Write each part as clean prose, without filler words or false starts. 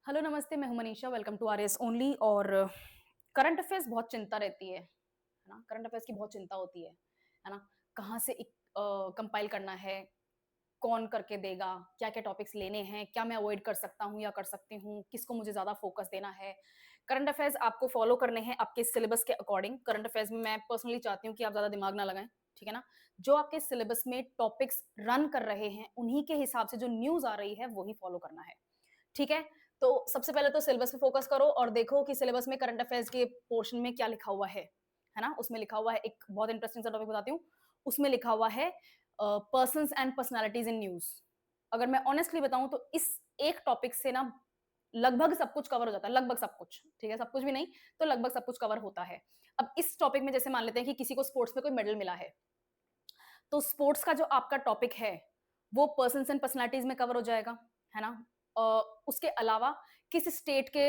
Hello नमस्ते, मैं हूं Manisha. Welcome to R S only. और करंट अफेयर्स बहुत चिंता रहती है ना। करंट अफेयर्स की बहुत चिंता होती है ना। कहाँ से कंपाइल करना है, कौन करके देगा, क्या क्या टॉपिक्स लेने हैं, क्या मैं अवॉइड कर सकता हूँ या कर सकती हूँ, किसको मुझे ज्यादा फोकस देना है। करंट अफेयर्स आपको फॉलो करने हैं आपके सिलेबस के अकॉर्डिंग। करंट अफेयर्स में मैं पर्सनली चाहती हूँ कि आप ज्यादा दिमाग ना लगाएं, ठीक है ना। जो आपके सिलेबस में टॉपिक्स रन कर रहे हैं उन्हीं के हिसाब से जो न्यूज आ रही है वही फॉलो करना है, ठीक है। तो सबसे पहले तो सिलेबस पे फोकस करो और देखो कि सिलेबस में करंट अफेयर्स के पोर्शन में क्या लिखा हुआ है ना। उसमें लिखा हुआ है, एक बहुत इंटरेस्टिंग सा टॉपिक बताती हूँ। उसमें लिखा हुआ है persons and personalities in news. अगर मैं ऑनेस्टली बताऊं तो इस एक टॉपिक से ना लगभग सब कुछ कवर हो जाता है, लगभग सब कुछ, ठीक है, सब कुछ भी नहीं तो लगभग सब कुछ कवर होता है। अब इस टॉपिक में जैसे मान लेते हैं कि किसी को स्पोर्ट्स में कोई मेडल मिला है, तो स्पोर्ट्स का जो आपका टॉपिक है वो पर्सन्स एंड पर्सनालिटीज में कवर हो जाएगा, है ना। उसके अलावा किस स्टेट के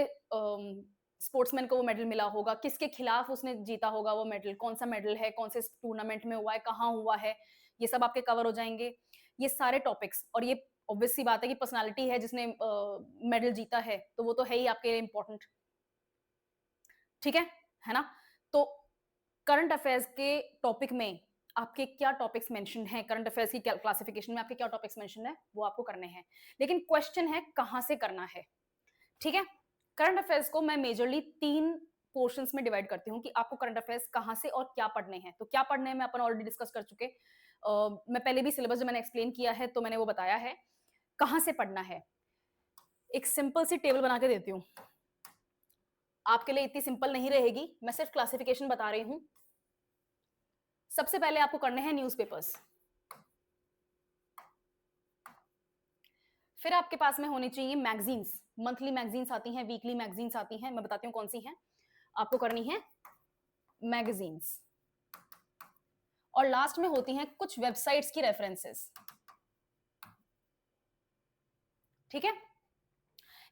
स्पोर्ट्समैन को वो मेडल मिला होगा, किसके खिलाफ उसने जीता होगा वो मेडल, कौन सा मेडल है, कौन से टूर्नामेंट में हुआ है, कहाँ हुआ है, ये सब आपके कवर हो जाएंगे। ये सारे टॉपिक्स, और ये ऑब्वियस सी बात है कि पर्सनालिटी है जिसने मेडल जीता है तो वो तो है ही आपके लिए इंपॉर्टेंट, ठीक है ना। तो करंट अफेयर्स के टॉपिक में आपके क्या टॉपिक्स मेंशन है, करंट अफेयर्स की क्लासिफिकेशन में आपके क्या टॉपिक्स मेंशन है वो आपको करने हैं। लेकिन क्वेश्चन है कहां से करना है, ठीक है। करंट अफेयर्स को मैं मेजरली 3 पोर्शंस में डिवाइड करती हूँ कि आपको करंट अफेयर्स कहां से और क्या पढ़ने हैं। तो क्या पढ़ने हैं मैं अपन ऑलरेडी डिस्कस कर चुके। मैं पहले भी सिलेबस जो मैंने एक्सप्लेन किया है तो मैंने वो बताया है। कहां से पढ़ना है, एक सिंपल सी टेबल बना के देती हूँ। आपके लिए इतनी सिंपल नहीं रहेगी, मैं सिर्फ क्लासिफिकेशन बता रही हूं। सबसे पहले आपको करने हैं न्यूज़पेपर्स। फिर आपके पास में होनी चाहिए मैगजीन्स। मंथली मैगजीन्स आती हैं, वीकली मैगजीन्स आती हैं, मैं बताती हूँ कौन सी हैं। आपको करनी है मैगजीन्स। और लास्ट में होती हैं कुछ वेबसाइट्स की रेफरेंसेस, ठीक है।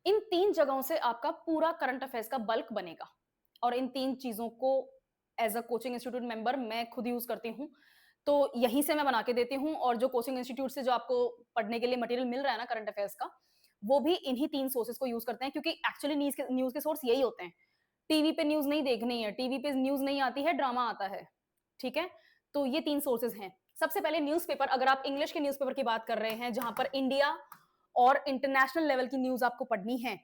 इन 3 जगहों से आपका पूरा करंट अफेयर्स का बल्क बनेगा। और इन 3 चीजों को as a coaching institute member मैं खुद यूज करती हूँ, तो यहीं से मैं बना के देती हूँ। और जो कोचिंग इंस्टीट्यूट से जो आपको पढ़ने के लिए मटेरियल मिल रहा है ना करंट अफेयर्स का, वो भी इन्हीं 3 सोर्सेज को यूज करते हैं, क्योंकि एक्चुअली न्यूज के सोर्स यही होते हैं। टीवी पे न्यूज नहीं देखनी है, टीवी पे न्यूज नहीं आती है, ड्रामा आता है, ठीक है। तो ये 3 सोर्सेज हैं। सबसे पहले न्यूज़पेपर, अगर आप इंग्लिश के न्यूज़पेपर की बात कर रहे हैं जहां पर इंडिया और इंटरनेशनल लेवल की न्यूज आपको पढ़नी है,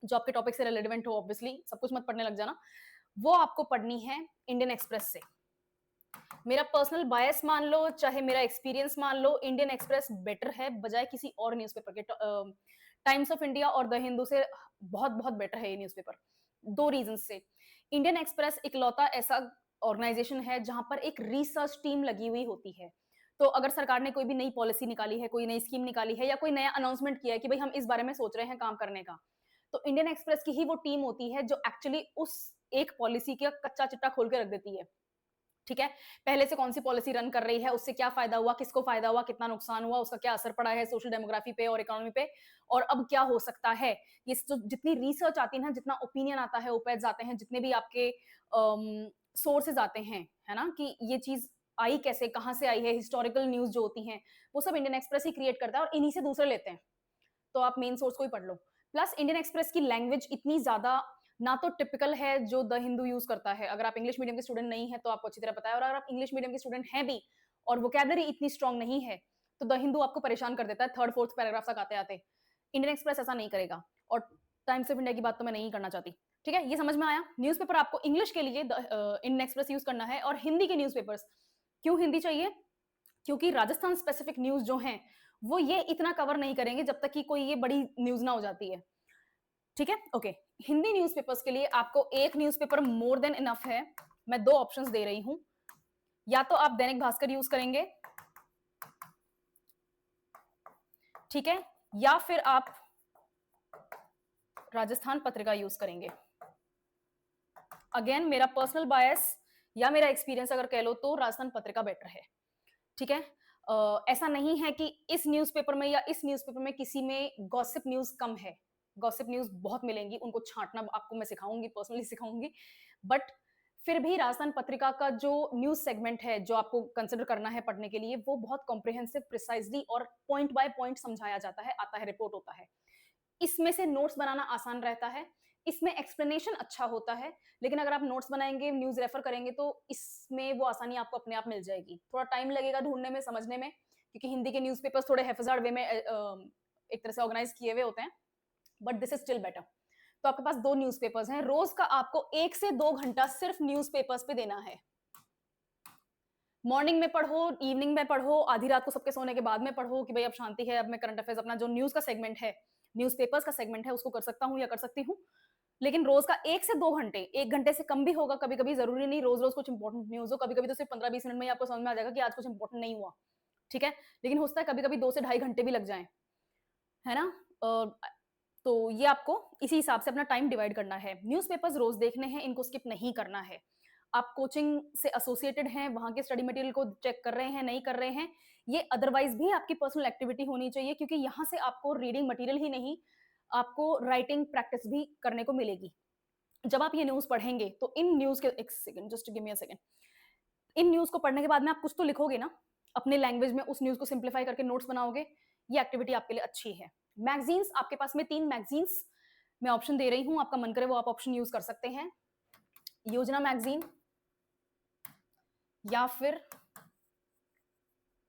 जो आपके टॉपिक से रिलेवेंट हो, ऑब्वियसली सब कुछ मत पढ़ने लग जाना, वो आपको पढ़नी है इंडियन एक्सप्रेस से। मेरा पर्सनल बायस मान लो चाहे मेरा एक्सपीरियंस मान लो, इंडियन एक्सप्रेस बेटर है बजाय किसी और न्यूज़पेपर के। टाइम्स ऑफ इंडिया और द हिंदू से बहुत बहुत बेटर है ये न्यूज़पेपर, 2 रीजन से। इंडियन एक्सप्रेस इकलौता ऐसा ऑर्गेनाइजेशन है जहां पर एक रिसर्च टीम लगी हुई होती है। तो अगर सरकार ने कोई भी नई पॉलिसी निकाली है, कोई नई स्कीम निकाली है, या कोई नया अनाउंसमेंट किया है कि भाई हम इस बारे में सोच रहे हैं काम करने का, तो इंडियन एक्सप्रेस की ही वो टीम होती है जो एक्चुअली उस एक पॉलिसी का कच्चा चिट्टा खोल के रख देती है, ठीक है। पहले से कौन सी पॉलिसी रन कर रही है, उससे क्या फायदा हुआ, किसको फायदा हुआ, कितना नुकसान हुआ, उसका क्या असर पड़ा है सोशल डेमोग्राफी पे और इकोनॉमी पे, और अब क्या हो सकता है। ये जो जितनी रिसर्च आती है ना, जितना ओपिनियन आता है, ओपेड्स आते हैं, जितने भी आपके सोर्सेज आते हैं, है ना, कि ये चीज आई कैसे, कहां से आई है, हिस्टोरिकल न्यूज जो होती हैं, वो सब इंडियन एक्सप्रेस ही क्रिएट करता है और इन्हीं से दूसरे लेते हैं। तो आप मेन सोर्स को ही पढ़ लो। प्लस इंडियन एक्सप्रेस की लैंग्वेज इतनी ज्यादा ना तो टिपिकल है जो द हिंदू यूज करता है। अगर आप इंग्लिश मीडियम के स्टूडेंट नहीं है तो आपको अच्छी तरह पता है, और अगर आप इंग्लिश मीडियम के स्टूडेंट हैं भी और वोकैबलरी इतनी स्ट्रांग नहीं है तो द हिंदू आपको परेशान कर देता है 3rd 4th पैराग्राफ तक आते आते। इंडियन एक्सप्रेस ऐसा नहीं करेगा। और टाइम्स ऑफ इंडिया की बात तो मैं नहीं करना चाहती, ठीक है। ये समझ में आया। न्यूज़पेपर आपको इंग्लिश के लिए इंडियन एक्सप्रेस यूज करना है। और हिंदी के न्यूज़पेपर्स क्यों हिंदी चाहिए, क्योंकि राजस्थान स्पेसिफिक न्यूज जो हैं वो ये इतना कवर नहीं करेंगे जब तक कि कोई ये बड़ी न्यूज ना हो जाती है, ठीक है। ओके, हिंदी न्यूज़पेपर्स के लिए आपको एक न्यूज़पेपर मोर देन इनफ है। मैं 2 ऑप्शंस दे रही हूं, या तो आप दैनिक भास्कर यूज करेंगे, ठीक है, या फिर आप राजस्थान पत्रिका यूज करेंगे। अगेन मेरा पर्सनल बायस या मेरा एक्सपीरियंस अगर कह लो तो राजस्थान पत्रिका बेटर है, ठीक है। ऐसा नहीं है कि इस न्यूज़पेपर में या इस न्यूज़पेपर में किसी में गॉसिप न्यूज कम है। गॉसिप न्यूज बहुत मिलेंगी, उनको छांटना आपको मैं सिखाऊंगी, पर्सनली सिखाऊंगी। बट फिर भी राजस्थान पत्रिका का जो न्यूज सेगमेंट है जो आपको कंसिडर करना है पढ़ने के लिए, वो बहुत कॉम्प्रिहेंसिव, प्रिसाइजली और पॉइंट बाय पॉइंट समझाया जाता है, आता है, रिपोर्ट होता है। इसमें से नोट्स बनाना आसान रहता है, इसमें एक्सप्लेनेशन अच्छा होता है, लेकिन अगर आप नोट्स बनाएंगे, न्यूज रेफर करेंगे तो इसमें वो आसानी आपको अपने आप मिल जाएगी। थोड़ा टाइम लगेगा ढूंढने में, समझने में, क्योंकि हिंदी के न्यूज़पेपर्स थोड़े हैफजार्ड वे में एक तरह से ऑर्गेनाइज किए हुए होते हैं, but this is still better. तो आपके पास 2 न्यूज़पेपर्स हैं, रोज का आपको 1 से 2 घंटा सिर्फ न्यूज़पेपर्स पे देना है। मॉर्निंग में पढ़ो, इवनिंग में पढ़ो, आधी रात को सबके सोने के बाद में पढ़ो कि भाई अब शांति है, अब मैं करंट अफेयर्स अपना जो न्यूज का सेगमेंट है, न्यूज़पेपर्स का सेगमेंट है, उसको कर सकता हूँ या कर सकती हूँ। लेकिन रोज का 1 से 2 घंटे, 1 घंटे से कम भी होगा कभी-कभी, जरूरी नहीं रोज-रोज कुछ इंपॉर्टेंट न्यूज़ हो, कभी-कभी तो सिर्फ 15-20 मिनट में ही आपको समझ में आ जाएगा कि आज कुछ इंपॉर्टेंट नहीं हुआ, ठीक है? लेकिन हो सकता है कभी-कभी 2 से ढाई घंटे भी लग जाएँ, है ना? तो ये आपको इसी हिसाब से अपना टाइम डिवाइड करना है। न्यूज़पेपर्स रोज देखने हैं, इनको स्किप नहीं करना है। आप कोचिंग से एसोसिएटेड हैं, वहाँ के स्टडी मटेरियल को चेक कर रहे हैं, नहीं कर रहे हैं, ये अदरवाइज भी आपकी पर्सनल एक्टिविटी होनी चाहिए, क्योंकि यहाँ से आपको रीडिंग मटेरियल ही नहीं, आपको राइटिंग प्रैक्टिस भी करने को मिलेगी। जब आप ये न्यूज़ पढ़ेंगे तो इन न्यूज़ के एक second, just give me a second. In news को पढ़ने के बाद में आप कुछ तो लिखोगे ना, अपने लैंग्वेज में उस न्यूज़ को सिंप्लीफाई करके नोट्स बनाओगे, ये एक्टिविटी आपके लिए अच्छी है। मैगज़ीन्स आपके पास में 3 मैगज़ीन्स मैं ऑप्शन दे रही हूँ, आपका मन करे वो आप ऑप्शन यूज़ कर सकते हैं। योजना मैगज़ीन या फिर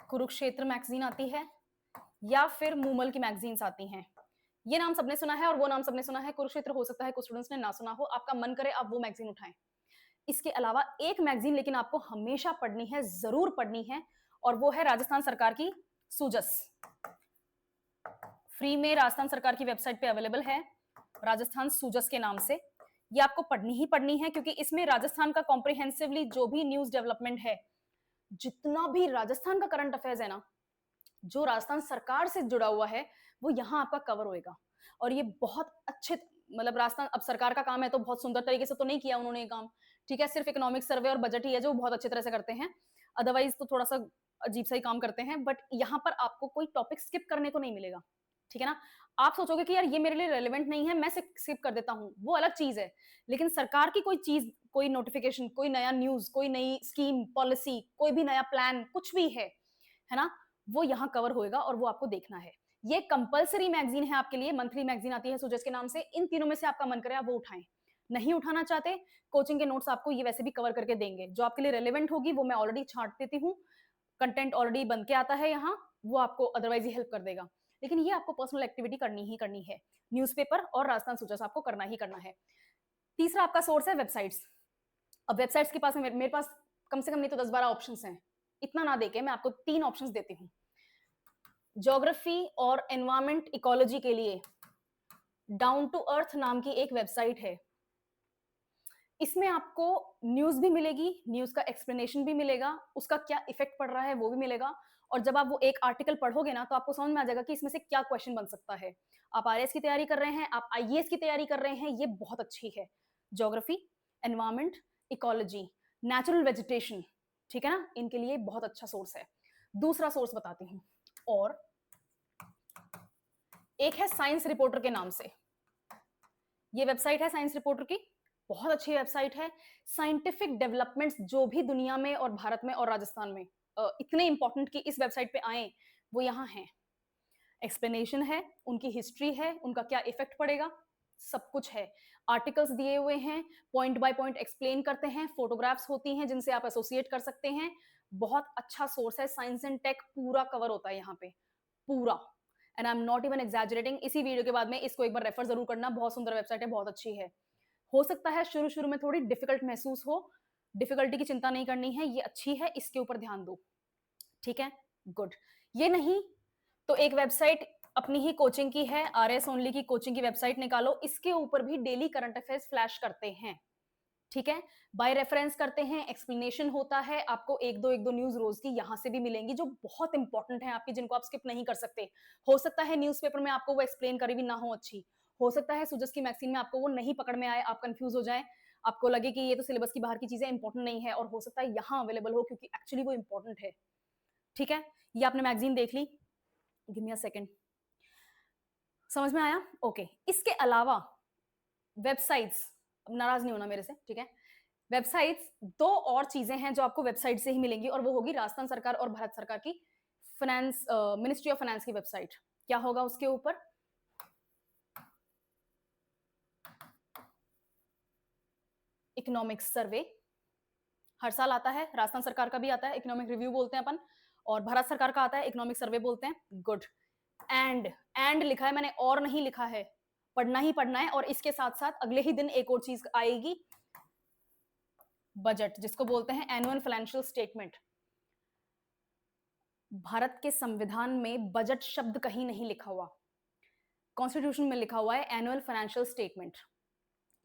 कुरुक्षेत्र मैगज़ीन आती है, या फिर मूमल की मैगज़ीन्स आती हैं। ये नाम सबने सुना है और वो नाम सबने सुना है, कुरुक्षेत्र हो सकता है कुछ स्टूडेंट्स ने ना सुना हो, आपका मन करे आप वो मैगज़ीन उठाएँ। इसके अलावा एक मैगज़ीन लेकिन आपको हमेशा पढ़नी है, ज़रूर पढ़नी है, और वो है राजस्थान सरकार की सूजस। फ्री में राजस्थान सरकार की वेबसाइट पे अवेलेबल है, राजस्थान सूजस के नाम से। ये आपको पढ़नी ही पढ़नी है, क्योंकि इसमें राजस्थान का कॉम्प्रिहेंसिवली जो भी न्यूज़ डेवलपमेंट है, जितना भी राजस्थान का करंट अफेयर्स है ना, जो राजस्थान सरकार से जुड़ा हुआ है, वो यहाँ आपका कवर होएगा। और ये बहुत अच्छे, मतलब राजस्थान अब सरकार का काम है तो बहुत सुंदर तरीके से तो नहीं किया उन्होंने ये काम, ठीक है? सिर्फ इकोनॉमिक सर्वे और बजट ही है जो बहुत अच्छी तरह से करते हैं, अदरवाइज तो थोड़ा सा अजीब सा ही काम करते हैं। बट यहाँ पर आपको कोई टॉपिक स्किप करने को नहीं मिलेगा, ठीक है ना? आप सोचोगे कि यार ये मेरे लिए रेलिवेंट नहीं है, मैं स्किप कर देता हूँ, वो अलग चीज है। लेकिन सरकार की कोई चीज, कोई नोटिफिकेशन, कोई नया न्यूज, कोई नई स्कीम, पॉलिसी, कोई भी नया प्लान, कुछ भी है ना, वो यहाँ कवर होएगा और वो आपको देखना है। ये कंपलसरी मैगजीन है आपके लिए, मंथली मैगजीन आती है सूजस के नाम से। इन तीनों में से आपका मन करे आप वो उठाएं, नहीं उठाना चाहते, कोचिंग के नोट्स आपको ये वैसे भी कवर करके देंगे, जो आपके लिए रेलेवेंट होगी वो मैं ऑलरेडी छांट देती हूँ, कंटेंट ऑलरेडी बन के आता है यहाँ, वो आपको अदरवाइज ही हेल्प कर देगा। लेकिन ये आपको पर्सनल एक्टिविटी करनी ही करनी है, न्यूज़पेपर और राजस्थान सूजस आपको करना ही करना है। तीसरा आपका सोर्स है वेबसाइट्स। अब वेबसाइट्स के पास मेरे पास कम से कम नहीं तो 10-12 ऑप्शंस हैं, इतना ना देके मैं आपको 3 ऑप्शंस देती हूँ। ज्योग्राफी और एनवायरमेंट इकोलॉजी के लिए डाउन टू अर्थ नाम की एक वेबसाइट है। इसमें आपको न्यूज भी मिलेगी, न्यूज का एक्सप्लेनेशन भी मिलेगा, उसका क्या इफेक्ट पड़ रहा है वो भी मिलेगा, और जब आप वो एक आर्टिकल पढ़ोगे ना तो आपको समझ में आ जाएगा कि इसमें से क्या क्वेश्चन बन सकता है। आप आईएएस की तैयारी कर रहे हैं, आप आईएएस की तैयारी कर रहे हैं, ये बहुत अच्छी है। Geography, environment, ecology, natural vegetation, ठीक है ना, इनके लिए बहुत अच्छा सोर्स है। दूसरा सोर्स बताती हूँ, और एक है साइंस रिपोर्टर के नाम से। ये वेबसाइट है साइंस रिपोर्टर की, बहुत अच्छी वेबसाइट है। साइंटिफिक डेवलपमेंट्स जो भी दुनिया में और भारत में और राजस्थान में इतने इंपॉर्टेंट कि इस वेबसाइट पे आए, वो यहाँ हैं। एक्सप्लेनेशन है, उनकी हिस्ट्री है, उनका क्या इफेक्ट पड़ेगा, सब कुछ है। आर्टिकल्स दिए हुए हैं, पॉइंट बाय पॉइंट एक्सप्लेन करते हैं, फोटोग्राफ्स होती हैं जिनसे आप एसोसिएट कर सकते हैं। बहुत अच्छा सोर्स है, साइंस एंड टेक पूरा कवर होता है यहाँ पे, पूरा। And I am not even exaggerating, इसी वीडियो के बाद में इसको एक बार रेफर जरूर करना, बहुत सुंदर वेबसाइट है, बहुत अच्छी है। हो सकता है शुरू शुरू में थोड़ी डिफिकल्ट महसूस हो, डिफिकल्टी की चिंता नहीं करनी है, ये अच्छी है, इसके ऊपर ध्यान दो, ठीक है, गुड। ये नहीं तो एक वेबसाइट अपनी ही कोचिंग की है, आरएस ओनली की कोचिंग की वेबसाइट निकालो, इसके ऊपर भी डेली करंट अफेयर्स फ्लैश करते हैं, ठीक है, बाय रेफरेंस करते हैं, एक्सप्लेनेशन होता है, आपको एक दो न्यूज रोज की यहां से भी मिलेंगी जो बहुत इंपॉर्टेंट है आपकी, जिनको आप स्किप नहीं कर सकते। हो सकता है न्यूज़पेपर में आपको वो एक्सप्लेन करी भी ना हो अच्छी, हो सकता है सूजस की मैगजीन में आपको वो नहीं पकड़ में आए, आप कंफ्यूज हो जाए, आपको लगे कि ये तो सिलेबस की बाहर की चीजें इंपॉर्टेंट नहीं है, और हो सकता है यहाँ अवेलेबल हो क्योंकि एक्चुअली वो इंपॉर्टेंट है, ठीक है। ये आपने मैगजीन देख ली, गिव मी अ सेकंड, समझ में आया? ओके। इसके अलावा वेबसाइट्स, नाराज नहीं होना मेरे से, ठीक है, वेबसाइट्स 2 और चीजें हैं जो आपको वेबसाइट से ही मिलेंगी, और वो होगी राजस्थान सरकार और भारत सरकार की फाइनेंस, मिनिस्ट्री ऑफ फाइनेंस की वेबसाइट। क्या होगा उसके ऊपर? इकोनॉमिक सर्वे हर साल आता है, राजस्थान सरकार का भी आता है, इकोनॉमिक रिव्यू बोलते हैं अपन, और भारत सरकार का आता है, इकोनॉमिक सर्वे बोलते हैं। गुड। एंड लिखा है मैंने, और नहीं लिखा है, पढ़ना ही पढ़ना है। और इसके साथ साथ अगले ही दिन एक और चीज आएगी, बजट, जिसको बोलते हैं एनुअल फाइनेंशियल स्टेटमेंट। भारत के संविधान में बजट शब्द कहीं नहीं लिखा हुआ, कॉन्स्टिट्यूशन में लिखा हुआ है एनुअल फाइनेंशियल स्टेटमेंट।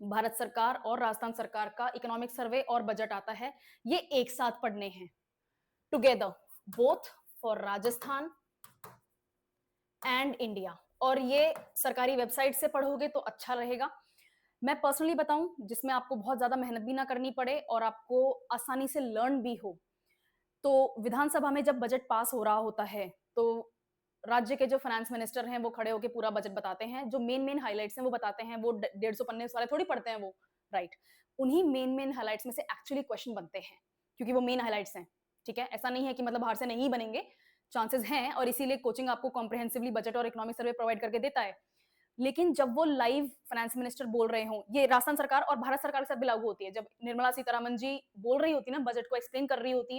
भारत सरकार और राजस्थान सरकार का इकोनॉमिक सर्वे और बजट आता है, ये एक साथ पढ़ने हैं, together, both for Rajasthan and India. और ये सरकारी वेबसाइट से पढ़ोगे तो अच्छा रहेगा। मैं पर्सनली बताऊं, जिसमें आपको बहुत ज्यादा मेहनत भी ना करनी पड़े और आपको आसानी से लर्न भी हो, तो विधानसभा में जब बजट पास हो रहा होता है तो राज्य के जो फाइनेंस मिनिस्टर हैं वो खड़े होकर पूरा बजट बताते हैं, जो मेन हाइलाइट्स हैं वो बताते हैं। वो 150 पन्ने वाले थोड़ी पढ़ते हैं वो, राइट। उन्हीं मेन हाइलाइट्स में से एक्चुअली क्वेश्चन बनते हैं, क्योंकि वो मेन हाइलाइट्स हैं, ठीक है। ऐसा नहीं है कि मतलब बाहर से नहीं बनेंगे, चांसेस हैं, और इसीलिए कोचिंग आपको कॉम्प्रिहेंसिवली बजट और इकोनॉमिक सर्वे प्रोवाइड करके देता है। लेकिन जब वो लाइव फाइनेंस मिनिस्टर बोल रहे हों, ये राजस्थान सरकार और भारत सरकार के साथ भी लागू होती है, जब निर्मला सीतारमन जी बोल रही होती है ना, बजट को एक्सप्लेन कर रही होती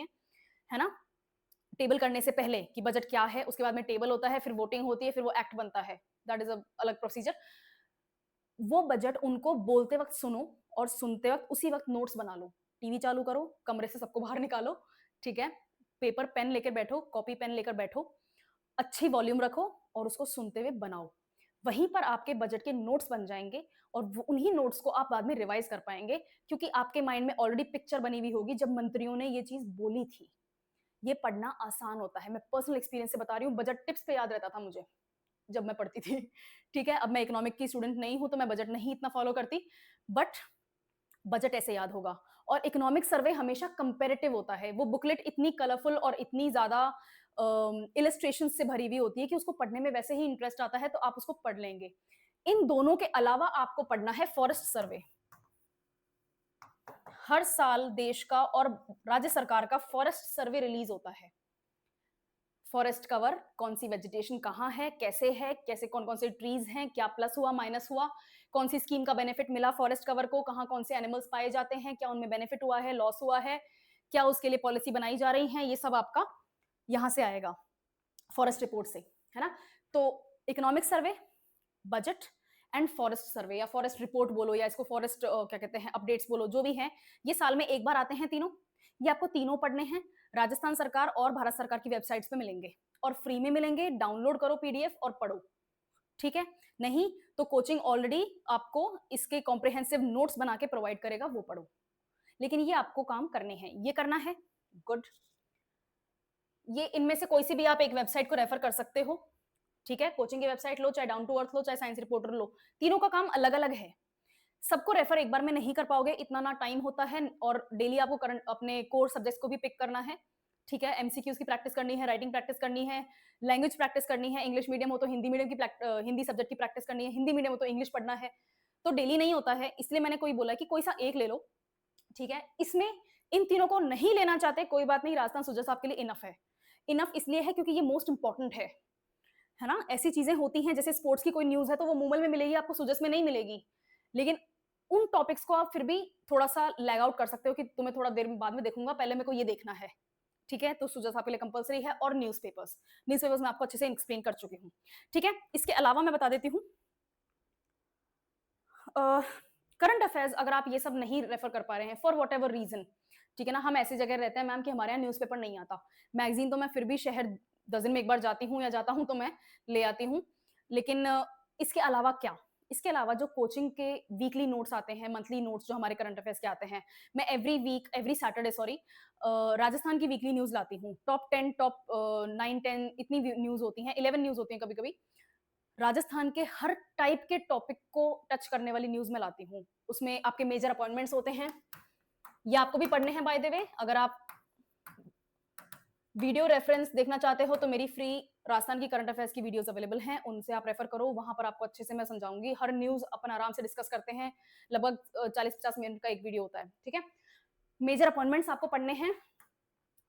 है ना, टेबल करने से पहले कि बजट क्या है, उसके बाद में टेबल होता है, फिर वोटिंग होती है, फिर वो एक्ट बनता है, दैट इज अ अलग प्रोसीजर। वो बजट उनको बोलते वक्त सुनो, और सुनते वक्त उसी वक्त नोट्स बना लो। टीवी चालू करो, कमरे से सबको बाहर निकालो, ठीक है, पेपर पेन लेकर बैठो, कॉपी पेन लेकर बैठो, अच्छी वॉल्यूम रखो और उसको सुनते हुए बनाओ। वहीं पर आपके बजट के नोट्स बन जाएंगे, और उन्हीं नोट्स को आप बाद में रिवाइज कर पाएंगे, क्योंकि आपके माइंड में ऑलरेडी पिक्चर बनी हुई होगी जब मंत्रियों ने ये चीज बोली थी। ये पढ़ना आसान होता है, मैं पर्सनल एक्सपीरियंस से बता रही हूँ। बजट टिप्स पे याद रहता था मुझे जब मैं पढ़ती थी, ठीक है। अब मैं इकोनॉमिक की स्टूडेंट नहीं हूं तो मैं बजट नहीं इतना फॉलो करती, बट बजट ऐसे याद होगा। और इकोनॉमिक सर्वे हमेशा कंपेरेटिव होता है, वो बुकलेट इतनी कलरफुल और इतनी ज्यादा इलस्ट्रेशन से भरी हुई होती है कि उसको पढ़ने में वैसे ही इंटरेस्ट आता है, तो आप उसको पढ़ लेंगे। इन दोनों के अलावा आपको पढ़ना है फॉरेस्ट सर्वे। हर साल देश का और राज्य सरकार का फॉरेस्ट सर्वे रिलीज होता है। फॉरेस्ट कवर, कौन सी वेजिटेशन कहाँ है, कैसे कौन कौन से ट्रीज हैं, क्या प्लस हुआ माइनस हुआ, कौन सी स्कीम का बेनिफिट मिला फॉरेस्ट कवर को, कहाँ कौन से एनिमल्स पाए जाते हैं, क्या उनमें बेनिफिट हुआ है, लॉस हुआ है, क्या उसके लिए पॉलिसी बनाई जा रही है, ये सब आपका यहां से आएगा फॉरेस्ट रिपोर्ट से, है ना। तो economic survey, budget and forest survey, या फॉरेस्ट रिपोर्ट बोलो, या इसको फॉरेस्ट क्या कहते हैं, अपडेट्स बोलो, जो भी है, ये साल में एक बार आते हैं तीनों। ये आपको तीनों पढ़ने हैं, राजस्थान सरकार और भारत सरकार की वेबसाइट्स पे मिलेंगे, और फ्री में मिलेंगे। डाउनलोड करो पीडीएफ और पढ़ो, ठीक है। नहीं तो कोचिंग ऑलरेडी आपको इसके कॉम्प्रिहेंसिव नोट्स बना के प्रोवाइड करेगा, वो पढ़ो। लेकिन ये आपको काम करने हैं, ये करना है। गुड। ये इनमें से कोई सी भी आप एक वेबसाइट को रेफर कर सकते हो, ठीक है। कोचिंग की वेबसाइट लो, चाहे डाउन टू अर्थ लो, चाहे साइंस रिपोर्टर लो, तीनों का काम अलग अलग है। सबको रेफर एक बार में नहीं कर पाओगे, इतना ना टाइम होता है, और डेली आपको करंट अपने कोर सब्जेक्ट्स को भी पिक करना है, ठीक है। एमसीक्यूज की प्रैक्टिस करनी है, राइटिंग प्रैक्टिस करनी है, लैंग्वेज प्रैक्टिस करनी है। इंग्लिश मीडियम हो तो हिंदी मीडियम की हिंदी सब्जेक्ट की प्रैक्टिस करनी है, हिंदी मीडियम हो तो इंग्लिश पढ़ना है। तो डेली नहीं होता है, इसलिए मैंने कोई बोला कि कोई सा एक ले लो, ठीक है। इसमें इन तीनों को नहीं लेना चाहते, कोई बात नहीं, राजस्थान सुजस आपके लिए इनफ है। इनफ इसलिए है क्योंकि ये मोस्ट इंपॉर्टेंट है ना। ऐसी चीजें होती हैं, जैसे स्पोर्ट्स की कोई न्यूज है तो वो मूमल में मिलेगी, आपको सुजस में नहीं मिलेगी, लेकिन उन टॉपिक्स को आप फिर भी थोड़ा सा लैग आउट कर सकते हो कि तुम्हें थोड़ा देर बाद में देखूंगा, पहले मेरे को ये देखना है, ठीक है। तो सुजस आपके लिए कंपलसरी है। और न्यूज़पेपर्स मैं आपको अच्छे से एक्सप्लेन कर चुकी हूँ, ठीक है। इसके अलावा मैं बता देती हूँ करंट अफेयर्स, अगर आप ये सब नहीं रेफर कर पा रहे हैं फॉर वॉट एवर रीजन, ठीक है ना। हम ऐसी जगह रहते हैं मैम कि हमारे यहाँ न्यूज़पेपर नहीं आता, मैगजीन तो मैं फिर भी शहर 10 दिन में एक बार जाती हूँ, या जाता हूँ तो मैं ले आती हूँ। लेकिन इसके अलावा क्या, इसके अलावा जो कोचिंग के वीकली नोट्स आते हैं, मंथली नोट्स जो हमारे करंट अफेयर्स के आते हैं, मैं एवरी सैटरडे राजस्थान की वीकली न्यूज लाती हूँ। टॉप 10, टॉप 9, 10 इतनी न्यूज होती हैं, 11 न्यूज होती हैं कभी कभी। राजस्थान के हर टाइप के टॉपिक को टच करने वाली न्यूज में लाती हूँ। उसमें आपके मेजर अपॉइंटमेंट्स होते हैं, ये आपको भी पढ़ने हैं बाय द वे। अगर आप वीडियो रेफरेंस देखना चाहते हो तो मेरी फ्री राजस्थान की करंट अफेयर्स की वीडियोस अवेलेबल हैं, उनसे आप रेफर करो, वहां पर आपको अच्छे से मैं समझाऊंगी। हर न्यूज अपन आराम से डिस्कस करते हैं, लगभग 40-50 मिनट का एक वीडियो होता है, ठीक है। मेजर अपॉइंटमेंट्स आपको पढ़ने हैं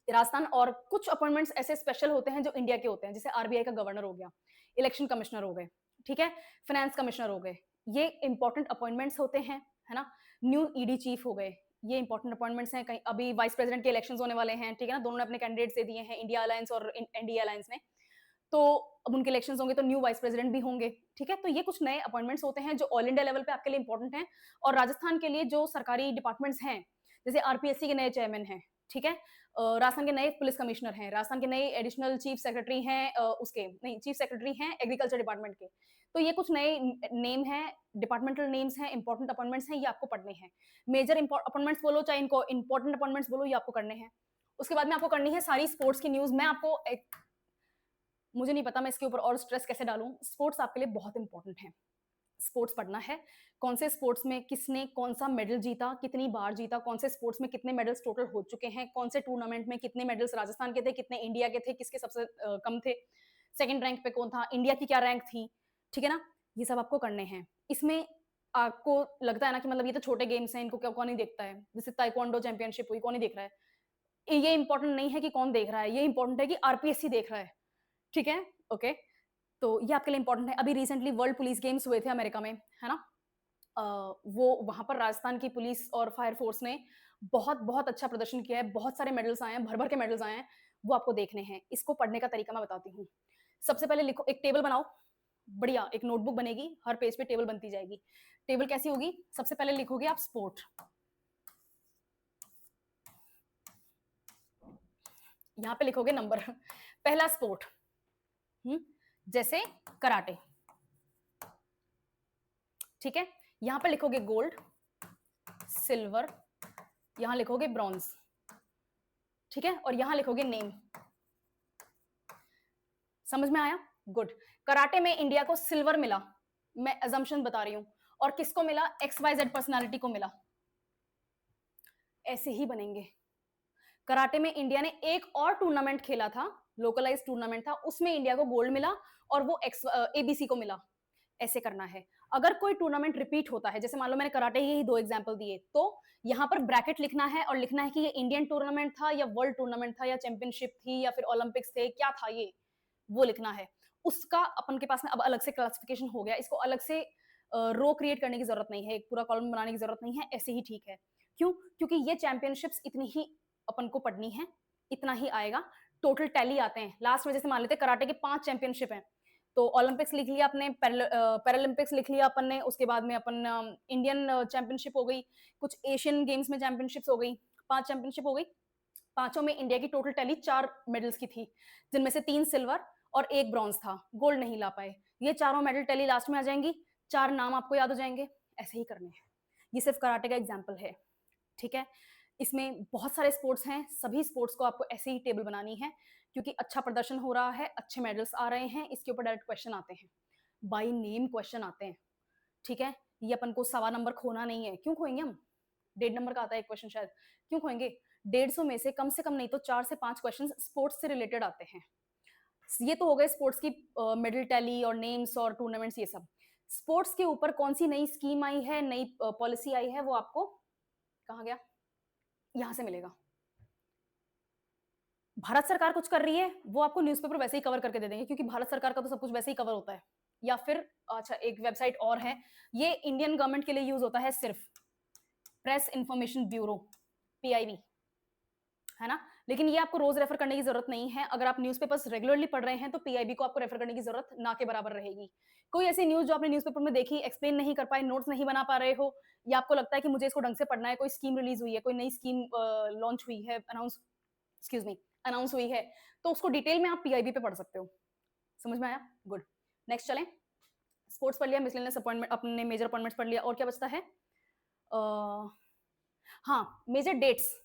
राजस्थान, और कुछ अपॉइंटमेंट्स ऐसे स्पेशल होते हैं जो इंडिया के होते हैं, जैसे आरबीआई का गवर्नर हो गया, इलेक्शन कमिश्नर हो गए, ठीक है, फाइनेंस कमिश्नर हो गए, ये इंपॉर्टेंट अपॉइंटमेंट्स होते हैं, है ना। न्यू ईडी चीफ हो गए, ये इंपॉर्टेंट अपॉइंटमेंट्स हैं। कहीं अभी वाइस प्रेसिडेंट के इलेक्शंस होने वाले हैं, ठीक है ना, दोनों ने अपने कैंडिडेट्स दे दिए हैं, इंडिया अलायंस और एनडीए अलायंस ने। तो अब उनके इलेक्शंस होंगे तो न्यू वाइस प्रेसिडेंट भी होंगे, ठीक है। तो ये कुछ नए अपॉइंटमेंट्स होते हैं जो ऑल इंडिया लेवल पे आपके लिए इंपॉर्टेंट हैं। और राजस्थान के लिए जो सरकारी डिपार्टमेंट्स हैं, जैसे आरपीएससी के नए चेयरमैन हैं, ठीक है, राजस्थान के नए पुलिस कमिश्नर हैं, राजस्थान के नए एडिशनल चीफ सेक्रेटरी हैं, उसके नहीं चीफ सेक्रेटरी हैं एग्रीकल्चर डिपार्टमेंट के। तो ये कुछ नए नेम हैं, डिपार्टमेंटल नेम्स हैं, इंपॉर्टेंट अपॉइंटमेंट्स हैं, ये आपको पढ़ने हैं। मेजर अपॉइंटमेंट्स बोलो चाहे इनको इंपॉर्टेंट अपॉइंटमेंट्स बोलो, ये आपको करने हैं। उसके बाद में आपको करनी है सारी स्पोर्ट्स की न्यूज। मैं आपको मुझे नहीं पता मैं इसके ऊपर और स्ट्रेस कैसे डालूं। स्पोर्ट्स आपके लिए बहुत इंपॉर्टेंट है, स्पोर्ट्स पढ़ना है। कौन से स्पोर्ट्स में किसने कौन सा मेडल जीता, कितनी बार जीता, कौन से स्पोर्ट्स में कितने मेडल्स टोटल हो चुके हैं, कौन से टूर्नामेंट में कितने मेडल्स राजस्थान के थे, कितने इंडिया के थे, किसके सबसे कम थे, सेकंड रैंक पे कौन था, इंडिया की क्या रैंक थी, ठीक है ना। ये सब आपको करने हैं। इसमें आपको लगता है ना कि मतलब ये तो छोटे गेम्स हैं, इनको कौन नहीं देखता है, जैसे ताइक्वांडो चैंपियनशिप हुई, कौन नहीं देख रहा है। ये इंपॉर्टेंट नहीं है कि कौन देख रहा है, ये इंपॉर्टेंट है कि आरपीएससी देख रहा है, ठीक है, ओके। तो ये आपके लिए इंपॉर्टेंट है। अभी रिसेंटली वर्ल्ड पुलिस गेम्स हुए थे अमेरिका में, है ना। वो वहां पर राजस्थान की पुलिस और फायर फोर्स ने बहुत बहुत अच्छा प्रदर्शन किया है, बहुत सारे मेडल्स आए हैं, भर भर के मेडल्स आए हैं, वो आपको देखने हैं। इसको पढ़ने का तरीका मैं बताती हूँ। सबसे पहले लिखो, एक टेबल बनाओ, बढ़िया एक नोटबुक बनेगी, हर पेज पे टेबल बनती जाएगी। टेबल कैसी होगी, सबसे पहले लिखोगे आप स्पोर्ट, यहां पे लिखोगे नंबर पहला स्पोर्ट, जैसे कराटे, ठीक है। यहां पे लिखोगे गोल्ड, सिल्वर, यहां लिखोगे ब्रॉन्ज, ठीक है, और यहां लिखोगे नेम। समझ में आया, गुड। कराटे में इंडिया को सिल्वर मिला, मैं अजम्पशन बता रही हूं, और किसको मिला, XYZ पर्सनालिटी को मिला। ऐसे ही बनेंगे। कराटे में इंडिया ने एक और टूर्नामेंट खेला था, लोकलाइज टूर्नामेंट था, उसमें इंडिया को गोल्ड मिला और वो ABC को मिला। ऐसे करना है। अगर कोई टूर्नामेंट रिपीट होता है, जैसे मान लो मैंने कराटे ही 2 एग्जांपल दिए, तो यहां पर ब्रैकेट लिखना है और लिखना है कि ये इंडियन टूर्नामेंट था या वर्ल्ड टूर्नामेंट था या चैंपियनशिप थी या फिर ओलंपिक्स थे, क्या था ये, वो लिखना है। उसका अपन के पास में अब अलग से क्लासिफिकेशन हो गया, इसको अलग से रो क्रिएट करने की जरूरत नहीं है, एक पूरा कॉलम बनाने की जरूरत नहीं है, ऐसे ही ठीक है। क्यों, क्योंकि ये चैंपियनशिप्स इतनी ही अपन को पढ़नी है, इतना ही आएगा। टोटल टैली आते हैं लास्ट में, जैसे मान लेते हैं कराटे के 5 चैंपियनशिप हैं, तो ओलंपिक्स लिख लिया अपने, पैरालंपिक्स लिख लिया अपन ने, उसके बाद में अपन इंडियन चैंपियनशिप हो गई, कुछ एशियन गेम्स में चैंपियनशिप्स हो गई, 5 चैंपियनशिप हो गई। पांचों में इंडिया की टोटल टैली 4 मेडल्स की थी, जिनमें से 3 सिल्वर और 1 ब्रॉन्ज था, गोल्ड नहीं ला पाए। ये चारों मेडल टैली लास्ट में आ जाएंगी, 4 नाम आपको याद हो जाएंगे। ऐसे ही करने हैं। ये सिर्फ कराटे का एग्जाम्पल है, ठीक है। इसमें बहुत सारे स्पोर्ट्स हैं, सभी स्पोर्ट्स को आपको ऐसे ही टेबल बनानी है, क्योंकि अच्छा प्रदर्शन हो रहा है, अच्छे मेडल्स आ रहे हैं, इसके ऊपर डायरेक्ट क्वेश्चन आते हैं, बाई नेम क्वेश्चन आते हैं, ठीक है। ये अपन को 1.25 नंबर खोना नहीं है, क्यों खोएंगे हम, 1.5 नंबर का आता है एक क्वेश्चन शायद, क्यों खोएंगे। 150 में से कम नहीं तो 4 से 5 क्वेश्चन स्पोर्ट्स से रिलेटेड आते हैं। ये तो हो गए स्पोर्ट्स की मेडल टैली और नेम्स और टूर्नामेंट्स, ये सब। स्पोर्ट्स के ऊपर कौन सी नई स्कीम आई है, नई पॉलिसी आई है, वो आपको कहा गया, यहां से मिलेगा। भारत सरकार कुछ कर रही है, वो आपको न्यूज़पेपर वैसे ही कवर करके दे देंगे, क्योंकि भारत सरकार का तो सब कुछ वैसे ही कवर होता है। या फिर अच्छा एक वेबसाइट और है, ये इंडियन गवर्नमेंट के लिए यूज होता है सिर्फ, प्रेस इंफॉर्मेशन ब्यूरो, PIB, है ना। लेकिन ये आपको रोज रेफर करने की जरूरत नहीं है। अगर आप न्यूज़पेपर्स रेगुलरली पढ़ रहे हैं तो PIB को आपको रेफर करने की जरूरत ना के बराबर रहेगी। कोई ऐसी न्यूज जो आपने न्यूज़पेपर में देखी, एक्सप्लेन नहीं कर पाए, नोट्स नहीं बना पा रहे हो, या आपको लगता है कि मुझे इसको ढंग से पढ़ना है, कोई स्कीम रिलीज हुई है, कोई नई स्कीम लॉन्च हुई है, अनाउंस हुई है, तो उसको डिटेल में आप PIB पे पढ़ सकते हो। समझ में आया, गुड। नेक्स्ट चलें। स्पोर्ट्स पढ़ लिया, मिसलेनियस अपॉइंटमेंट, अपने मेजर अपॉइंटमेंट्स पढ़ लिया, और क्या बचता है, हाँ major dates.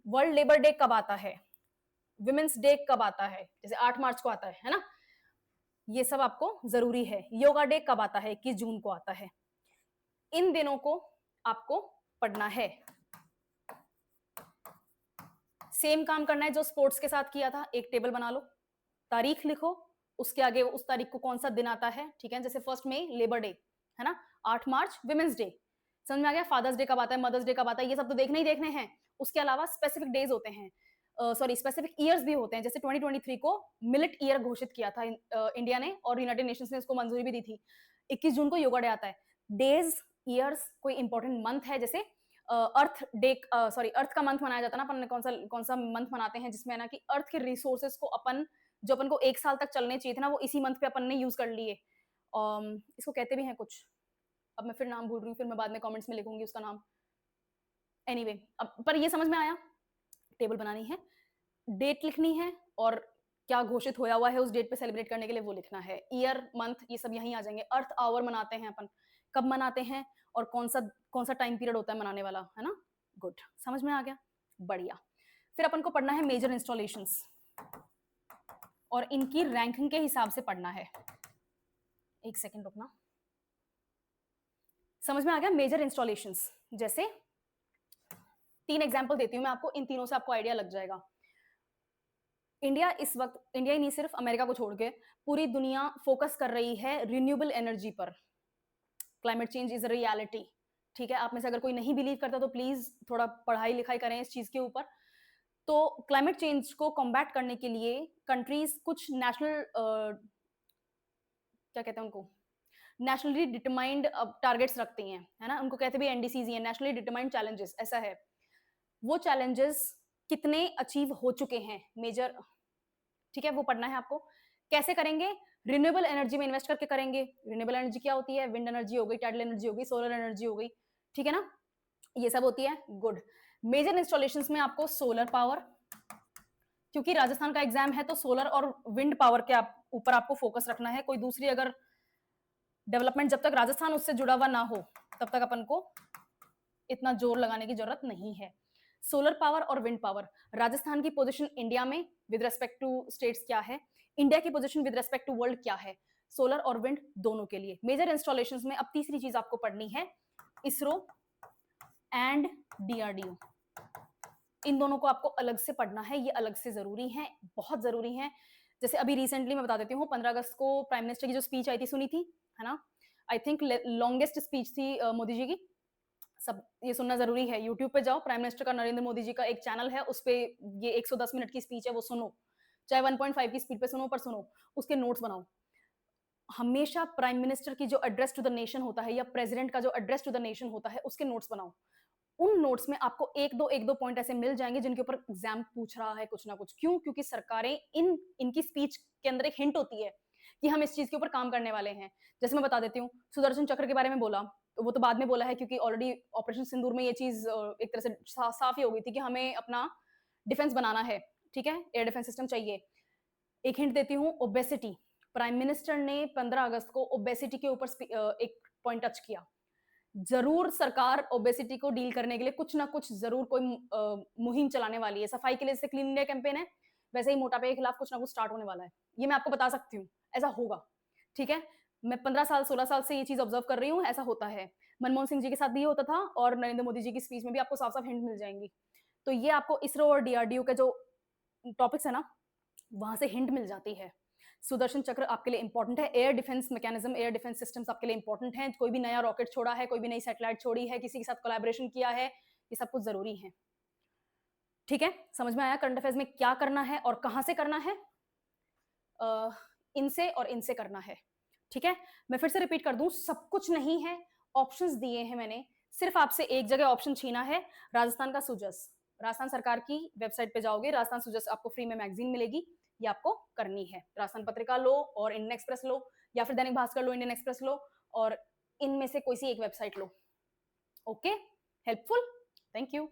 World labour day कब आता है, विमेंस डे कब आता है, जैसे 8 मार्च को आता है ना, ये सब आपको जरूरी है। योगा डे कब आता है, 21 जून को आता है। इन दिनों को आपको पढ़ना है। सेम काम करना है जो स्पोर्ट्स के साथ किया था, एक टेबल बना लो, तारीख लिखो, उसके आगे उस तारीख को कौन सा दिन आता है, ठीक है। जैसे 1 मई लेबर डे है ना, 8 मार्च विमेंस डे, समझ में आ गया। फादर्स डे कब आता है, मदर्स डे कब आता है, ये सब तो देखने ही देखने हैं। उसके अलावा स्पेसिफिक डेज होते हैं, सॉरी स्पेसिफिक ईयर्स भी होते हैं। जैसे 2023 को मिलेट ईयर घोषित किया था इंडिया ने, और यूनाइटेड नेशंस ने उसको मंजूरी भी दी थी। 21 जून को योगा डे आता है। डेज ईयर्स, कोई इंपॉर्टेंट मंथ है, जैसे अर्थ डे, सॉरी अर्थ का मंथ मनाया जाता है ना, अपन ने कौन सा मंथ मनाते हैं जिसमें ना कि अर्थ के रिसोर्सेज को अपन, जो अपन को 1 साल तक चलने चाहिए थे ना, वो इसी मंथ पे अपन ने यूज कर लिए। इसको कहते भी हैं कुछ, अब मैं फिर नाम भूल रही हूँ, फिर मैं बाद में कमेंट्स में लिखूंगी उसका नाम। एनीवे अब पर ये समझ में आया, टेबल बनानी है, डेट लिखनी है, और क्या घोषित होया हुआ है उस डेट पे सेलिब्रेट करने के लिए वो लिखना है। ईयर, मंथ, ये सब यहीं आ जाएंगे। अर्थ आवर मनाते हैं अपन, कब मनाते हैं और कौन सा टाइम पीरियड होता है मनाने वाला, है ना। गुड, समझ में आ गया, बढ़िया। फिर अपन को पढ़ना है मेजर इंस्टॉलेशंस, और इनकी रैंकिंग के हिसाब से पढ़ना है। एक सेकेंड रुकना, समझ में आ गया। मेजर इंस्टॉलेशंस, जैसे 3 एग्जाम्पल देती हूँ मैं आपको, इन तीनों से आपको आइडिया लग जाएगा। इंडिया इस वक्त, इंडिया ही नहीं सिर्फ, अमेरिका को छोड़ के पूरी दुनिया फोकस कर रही है रिन्यूएबल एनर्जी पर। Climate change is a reality, ठीक है। आप में से अगर कोई नहीं बिलीव करता तो प्लीज थोड़ा पढ़ाई लिखाई करें इस चीज के ऊपर। तो क्लाइमेट चेंज को कॉम्बैट करने के लिए कंट्रीज कुछ नेशनल, क्या कहते हैं उनको, नेशनली डिटरमाइंड टारगेट्स रखती हैं, है ना। उनको कहते भी एनडीसीज हैं, नेशनली डिटरमाइंड चैलेंजेस, ऐसा है। वो चैलेंजेस कितने अचीव हो चुके हैं मेजर, ठीक है, वो पढ़ना है आपको। कैसे करेंगे, रिन्यूएबल एनर्जी में इन्वेस्ट करके करेंगे। रिन्यूएबल एनर्जी क्या होती है, विंड एनर्जी हो गई, टाइडल एनर्जी हो गई, सोलर एनर्जी हो गई, ठीक है ना, ये सब होती है। गुड। मेजर इंस्टॉलेशंस में आपको सोलर पावर, क्योंकि राजस्थान का एग्जाम है तो सोलर और विंड पावर के ऊपर आपको फोकस रखना है। कोई दूसरी अगर डेवलपमेंट, जब तक राजस्थान उससे जुड़ा हुआ ना हो तब तक अपन को इतना जोर लगाने की जरूरत नहीं है। सोलर पावर और विंड पावर, राजस्थान की पोजीशन इंडिया में विद रेस्पेक्ट टू स्टेट्स क्या है, इंडिया की position with respect to world क्या है, सोलर और विंड दोनों के लिए। मेजर इंस्टॉलेशंस में अब तीसरी चीज आपको पढ़नी है, इसरो एंड डीआरडीओ, इन दोनों को आपको अलग से पढ़ना है, ये अलग से जरूरी है, बहुत जरूरी है। जैसे अभी रिसेंटली मैं बता देती हूँ, 15 अगस्त को प्राइम मिनिस्टर की जो स्पीच आई थी, सुनी थी, है ना। आई थिंक लॉन्गेस्ट स्पीच थी मोदी जी की, सब ये सुनना जरूरी है। यूट्यूब पे जाओ, प्राइम मिनिस्टर का, नरेंद्र मोदी जी का एक चैनल है, उस पे ये 110 मिनट की स्पीच है, वो सुनो, चाहे 1.5 की स्पीड पे सुनो, पर सुनो, उसके नोट्स बनाओ। हमेशा प्राइम मिनिस्टर की जो एड्रेस टू द नेशन होता है, या प्रेसिडेंट का जो एड्रेस टू द नेशन होता है, उसके नोट्स बनाओ। उन नोट्स में आपको एक दो पॉइंट ऐसे मिल जाएंगे जिनके ऊपर एग्जाम पूछ रहा है कुछ ना कुछ। क्यों? क्योंकि सरकारें इनकी स्पीच के अंदर एक हिंट होती है कि हम इस चीज के ऊपर काम करने वाले हैं। जैसे मैं बता देती हूँ, सुदर्शन चक्र के बारे में बोला, वो तो बाद में बोला है, क्योंकि ऑलरेडी ऑपरेशन सिंदूर में ये चीज एक तरह से साफ ही हो गई थी कि हमें अपना डिफेंस बनाना है, ठीक है, एयर डिफेंस सिस्टम चाहिए। एक हिंट देती हूँ, ओबेसिटी, प्राइम मिनिस्टर ने 15 अगस्त को ओबेसिटी के ऊपर एक पॉइंट टच किया। जरूर सरकार ओबेसिटी को डील करने के लिए कुछ ना कुछ जरूर कोई मुहिम चलाने वाली है। सफाई के लिए जैसे क्लीन इंडिया कैंपेन है, वैसे ही मोटापे के खिलाफ कुछ ना कुछ स्टार्ट होने वाला है। ये मैं आपको बता सकती हूँ, ऐसा होगा, ठीक है। मैं 15 साल 16 साल से ये चीज ऑब्जर्व कर रही हूँ, ऐसा होता है। मनमोहन सिंह जी के साथ भी ये होता था, और नरेंद्र मोदी जी की स्पीच में भी आपको साफ साफ हिंट मिल जाएंगी। तो ये आपको इसरो और डीआरडीओ के जो टॉपिक्स है ना, वहां से हिंट मिल जाती है। सुदर्शन चक्र आपके लिए इंपॉर्टेंट है, air defence mechanism, air defence systems आपके लिए इंपॉर्टेंट है। कोई भी नया रॉकेट छोड़ा है, कोई भी नई सैटेलाइट छोड़ी है, किसी के साथ कोलैबोरेशन किया है, ये सब कुछ जरूरी है, ठीक है। समझ में आया करंट अफेयर्स में क्या करना है और कहां से करना है, इनसे और इनसे करना है, ठीक है। मैं फिर से रिपीट कर दूं, सब कुछ नहीं है, ऑप्शंस दिए हैं मैंने, सिर्फ आपसे एक जगह ऑप्शन छीना है, राजस्थान का सुजस। राजस्थान सरकार की वेबसाइट पे जाओगे, राजस्थान सुजस आपको फ्री में मैगजीन मिलेगी, ये आपको करनी है। राजस्थान पत्रिका लो और इंडियन एक्सप्रेस लो, या फिर दैनिक भास्कर लो, इंडियन एक्सप्रेस लो, और इनमें से कोई सी एक website low. Okay, helpful, thank you.